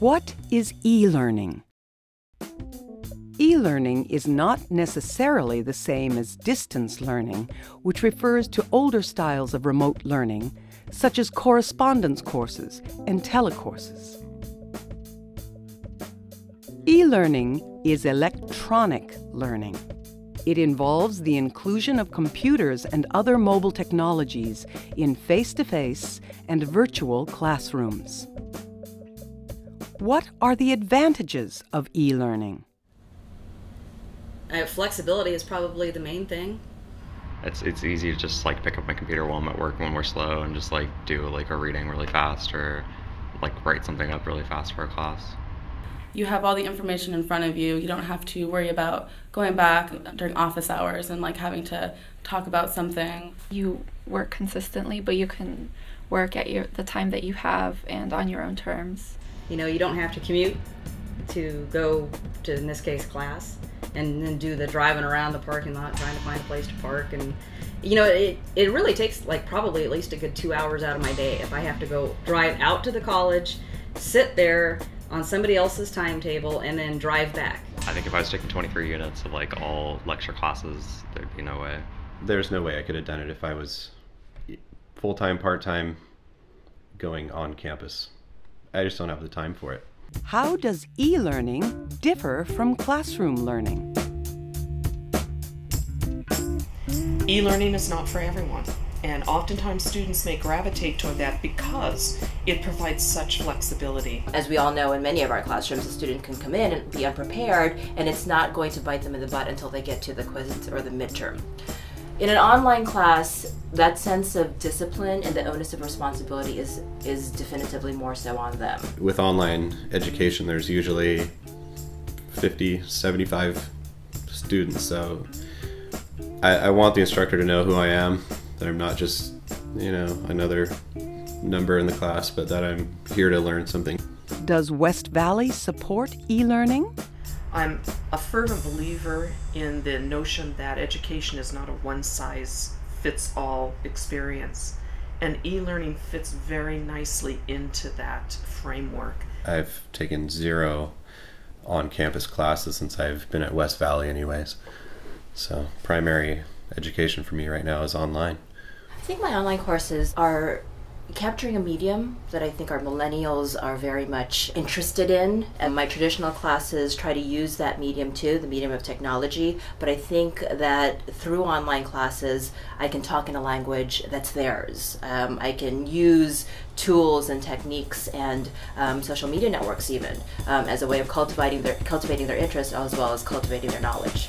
What is e-learning? E-learning is not necessarily the same as distance learning, which refers to older styles of remote learning, such as correspondence courses and telecourses. E-learning is electronic learning. It involves the inclusion of computers and other mobile technologies in face-to-face and virtual classrooms. What are the advantages of e-learning? Flexibility is probably the main thing. It's easy to just like pick up my computer while I'm at work when we're slow and just like do like a reading really fast or like write something up really fast for a class. You have all the information in front of you. You don't have to worry about going back during office hours and like having to talk about something. You work consistently, but you can work at the time that you have and on your own terms. You know, you don't have to commute to go to, in this case, class, and then do the driving around the parking lot trying to find a place to park. And you know, it really takes like probably at least a good 2 hours out of my day if I have to go drive out to the college, sit there on somebody else's timetable, and then drive back. I think if I was taking 23 units of like all lecture classes, there'd be no way. There's no way I could have done it if I was full-time, part-time, going on campus. I just don't have the time for it. How does e-learning differ from classroom learning? E-learning is not for everyone, and oftentimes students may gravitate toward that because it provides such flexibility. As we all know, in many of our classrooms, a student can come in and be unprepared, and it's not going to bite them in the butt until they get to the quiz or the midterm. In an online class, that sense of discipline and the onus of responsibility is definitively more so on them. With online education, there's usually 50, 75 students, so I want the instructor to know who I am, that I'm not just, you know, another number in the class, but that I'm here to learn something. Does West Valley support e-learning? I'm a fervent believer in the notion that education is not a one-size-fits-all experience, and e-learning fits very nicely into that framework. I've taken 0 on-campus classes since I've been at West Valley anyways, so primary education for me right now is online. I think my online courses are capturing a medium that I think our millennials are very much interested in, and my traditional classes try to use that medium too, the medium of technology, but I think that through online classes I can talk in a language that's theirs. I can use tools and techniques and social media networks even as a way of cultivating their interest as well as cultivating their knowledge.